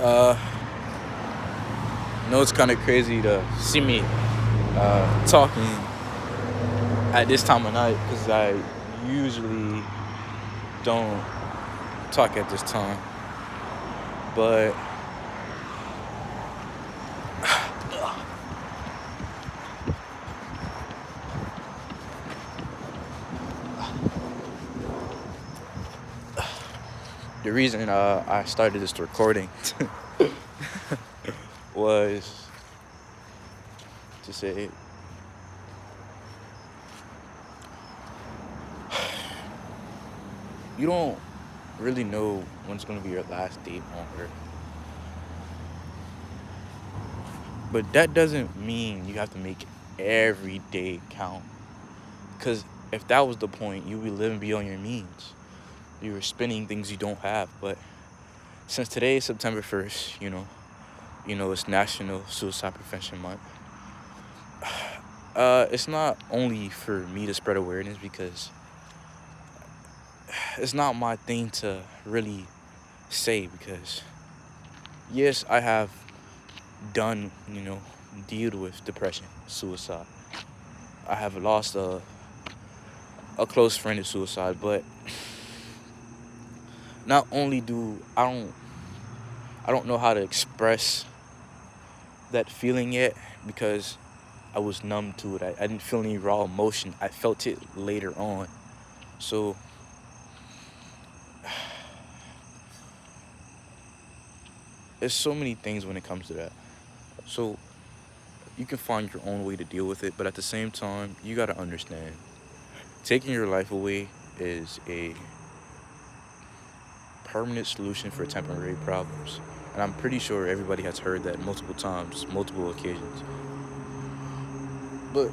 Uh, it's kind of crazy to see me talking at this time of night because I usually don't talk at this time. But the reason I started this recording was to say you don't really know when's going to be your last date on Earth. But that doesn't mean you have to make every day count. Because if that was the point, you'd be living beyond your means. You were spending things you don't have. But since today is September 1st, it's National Suicide Prevention Month. It's not only for me to spread awareness because it's not my thing to really say because yes, I have done, deal with depression, suicide. I have lost a close friend to suicide, but not only do I don't know how to express that feeling yet because I was numb to it. I didn't feel any raw emotion. I felt it later on. So there's so many things when it comes to that. So you can find your own way to deal with it, but at the same time, you got to understand taking your life away is a permanent solution for temporary problems. And I'm pretty sure everybody has heard that multiple times, multiple occasions. But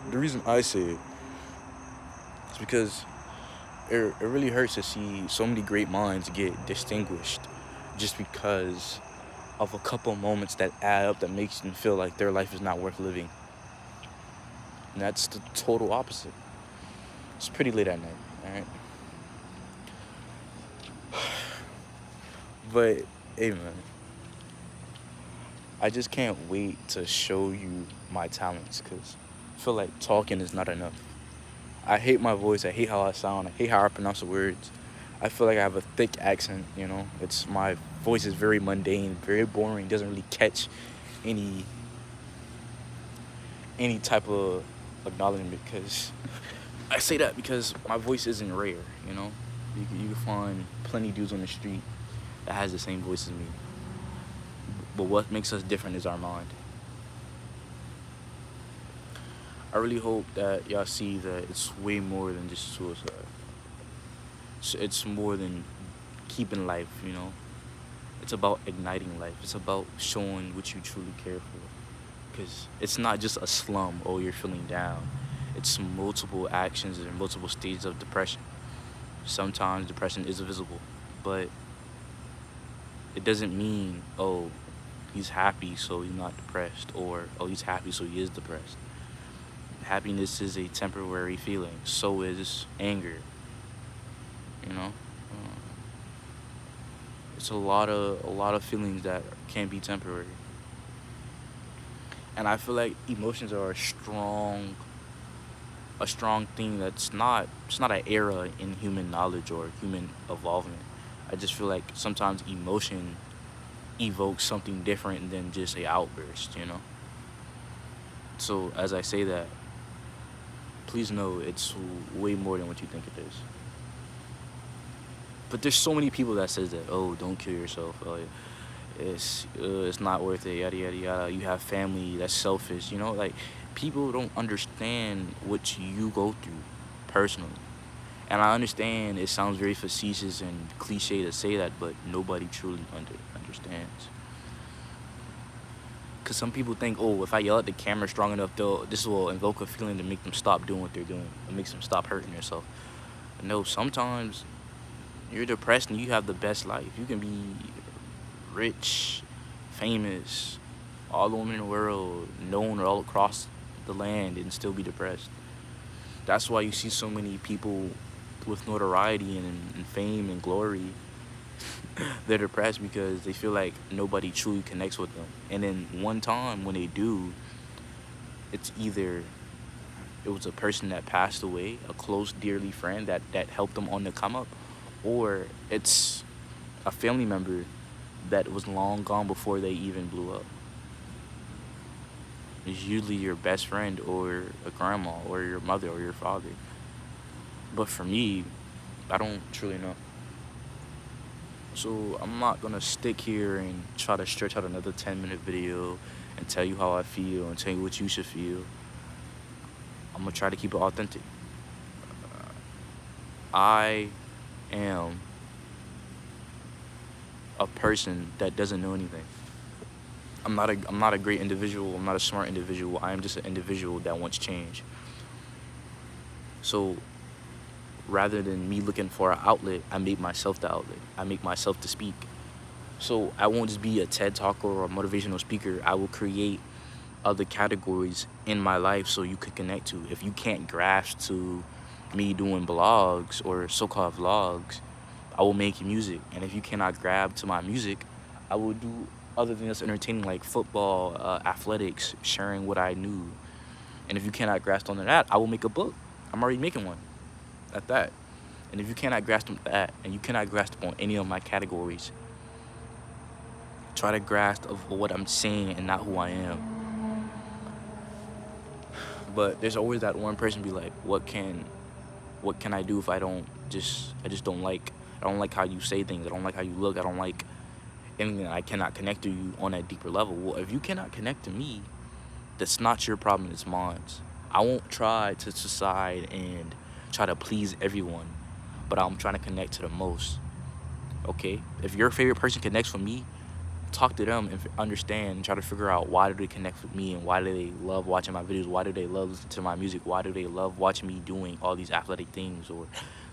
the reason I say it is because it really hurts to see so many great minds get distinguished just because of a couple moments that add up that makes them feel like their life is not worth living. And that's the total opposite. It's pretty late at night, alright? But, hey man, I just can't wait to show you my talents because I feel like talking is not enough. I hate my voice, I hate how I sound, I hate how I pronounce the words. I feel like I have a thick accent, It's my voice is very mundane, very boring, doesn't really catch any type of acknowledgement because I say that because my voice isn't rare. You can find plenty of dudes on the street that has the same voice as me. But what makes us different is our mind. I really hope that y'all see that it's way more than just suicide. It's more than keeping life. It's about igniting life. It's about showing what you truly care for. Because it's not just a slum, oh, you're feeling down. It's multiple actions and multiple stages of depression. Sometimes depression is visible, but it doesn't mean, oh, he's happy so he's not depressed, or oh, he's happy so he is depressed. Happiness is a temporary feeling. So is anger. It's a lot of feelings that can be temporary. And I feel like emotions are a strong thing it's not an era in human knowledge or human evolvement. I just feel like sometimes emotion evokes something different than just a outburst. So as I say that, please know it's way more than what you think it is. But there's so many people that says that, oh, don't kill yourself. Oh, it's not worth it. Yada yada yada. You have family. That's selfish. Like people don't understand what you go through personally. And I understand it sounds very facetious and cliche to say that, but nobody truly understands. Because some people think, oh, if I yell at the camera strong enough, this will invoke a feeling to make them stop doing what they're doing. It makes them stop hurting themselves. No, sometimes you're depressed and you have the best life. You can be rich, famous, all the women in the world, known all across the land and still be depressed. That's why you see so many people with notoriety and fame and glory They're depressed because they feel like nobody truly connects with them. And then one time when they do, it's either it was a person that passed away, a close, dearly friend that helped them on the come up, or it's a family member that was long gone before they even blew up. It's usually your best friend or a grandma or your mother or your father. But for me, I don't truly know. So I'm not gonna stick here and try to stretch out another 10-minute video and tell you how I feel and tell you what you should feel. I'm gonna try to keep it authentic. I am a person that doesn't know anything. I'm not a great individual. I'm not a smart individual. I am just an individual that wants change. So rather than me looking for an outlet, I make myself the outlet. I make myself to speak. So I won't just be a TED talker or a motivational speaker. I will create other categories in my life so you could connect to. If you can't grasp to me doing blogs or so-called vlogs, I will make music. And if you cannot grab to my music, I will do other things that's entertaining, like football, athletics, sharing what I knew. And if you cannot grasp onto that, I will make a book. I'm already making one at that. And if you cannot grasp on that, and you cannot grasp on any of my categories, try to grasp of what I'm saying and not who I am. But there's always that one person be like, what can I do if I just don't like, I don't like how you say things, I don't like how you look, I don't like anything, I cannot connect to you on a deeper level. Well, if you cannot connect to me, that's not your problem, it's mine. I won't try to decide and try to please everyone, but I'm trying to connect to the most. Okay? If your favorite person connects with me, talk to them and understand and try to figure out why do they connect with me and why do they love watching my videos, why do they love listening to my music, why do they love watching me doing all these athletic things or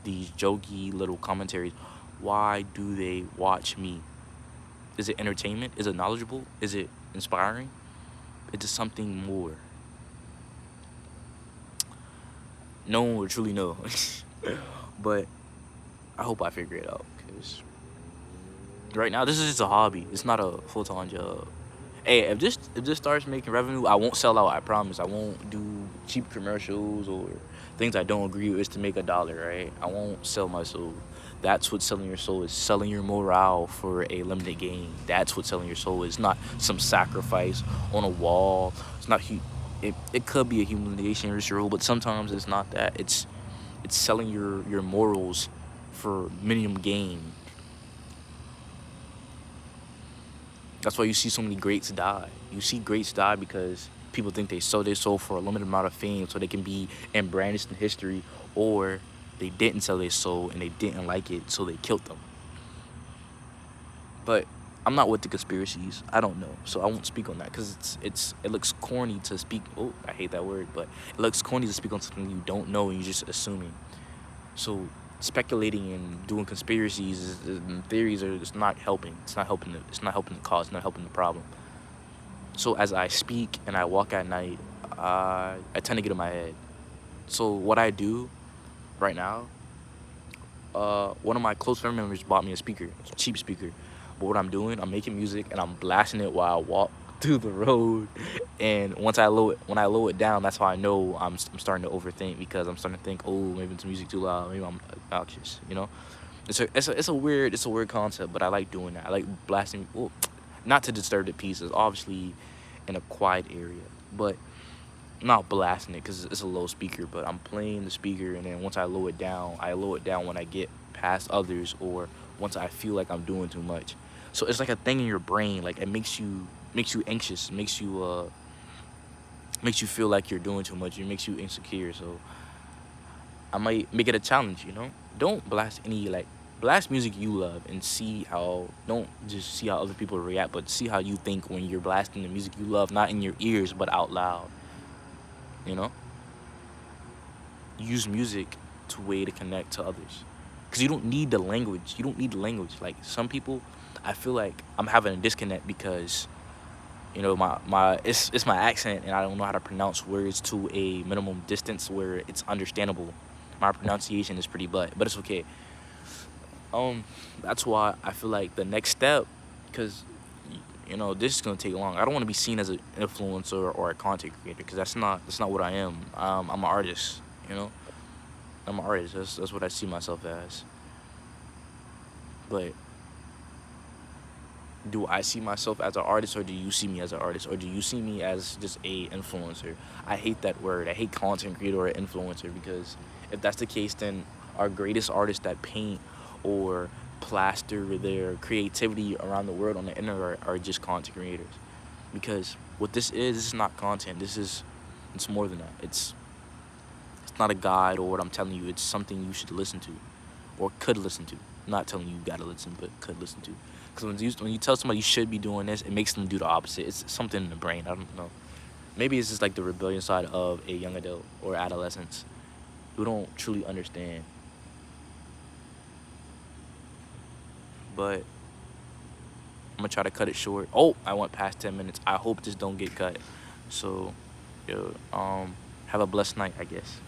these jokey little commentaries. Why do they watch me? Is it entertainment? Is it knowledgeable? Is it inspiring? Is it something more? No one will truly know. But I hope I figure it out, because right now this is just a hobby. It's not a full-time job. Hey, if this starts making revenue, I won't sell out, I promise. I won't do cheap commercials or things I don't agree with to make $1, right? I won't sell my soul. That's what selling your soul is. Selling your morale for a limited gain. That's what selling your soul is. Not some sacrifice on a wall. It's not it could be a humiliation ritual, but sometimes it's not that. It's selling your morals for minimum gain. That's why you see so many greats die. You see greats die because people think they sold their soul for a limited amount of fame so they can be embranded in history, or they didn't sell their soul and they didn't like it, so they killed them. But I'm not with the conspiracies. I don't know, so I won't speak on that because it looks corny to speak. Oh, I hate that word, but it looks corny to speak on something you don't know and you're just assuming. So speculating and doing conspiracies and theories it's not helping. It's not helping the cause. It's not helping the problem. So as I speak and I walk at night, I tend to get in my head. So what I do right now, one of my close family members bought me a speaker, a cheap speaker. But what I'm doing, I'm making music and I'm blasting it while I walk through the road. And when I lower it down, that's how I know I'm starting to overthink, because I'm starting to think, oh, maybe it's music too loud, maybe I'm obnoxious, you know. It's a weird concept, but I like doing that. I like blasting, well, not to disturb the pieces, obviously in a quiet area, but I'm not blasting it because it's a low speaker. But I'm playing the speaker, and then once I lower it down when I get past others, or once I feel like I'm doing too much. So it's like a thing in your brain, like it makes you anxious, makes you feel like you're doing too much, it makes you insecure. So I might make it a challenge, you know. Don't blast blast music you love and don't just see how other people react, but see how you think when you're blasting the music you love, not in your ears but out loud, you know. Use music to way to connect to others, because you don't need the language. Like some people, I feel like I'm having a disconnect because, you know, it's my accent, and I don't know how to pronounce words to a minimum distance where it's understandable. My pronunciation is pretty but it's okay. That's why I feel like the next step, because this is gonna take long. I don't want to be seen as an influencer or a content creator, because that's not what I am. I'm an artist. You know, I'm an artist. That's what I see myself as. But do I see myself as an artist, or do you see me as an artist, or do you see me as just a influencer? I hate that word. I hate content creator or influencer, because if that's the case, then our greatest artists that paint or plaster their creativity around the world on the internet are just content creators. Because what this is not content. It's more than that. It's not a guide or what I'm telling you. It's something you should listen to, or could listen to. I'm not telling you gotta listen, but could listen to. Because when you tell somebody you should be doing this, it makes them do the opposite. It's something in the brain. I don't know. Maybe it's just like the rebellion side of a young adult or adolescents who don't truly understand. But I'm gonna try to cut it short. Oh, I went past 10 minutes. I hope this don't get cut. So, have a blessed night, I guess.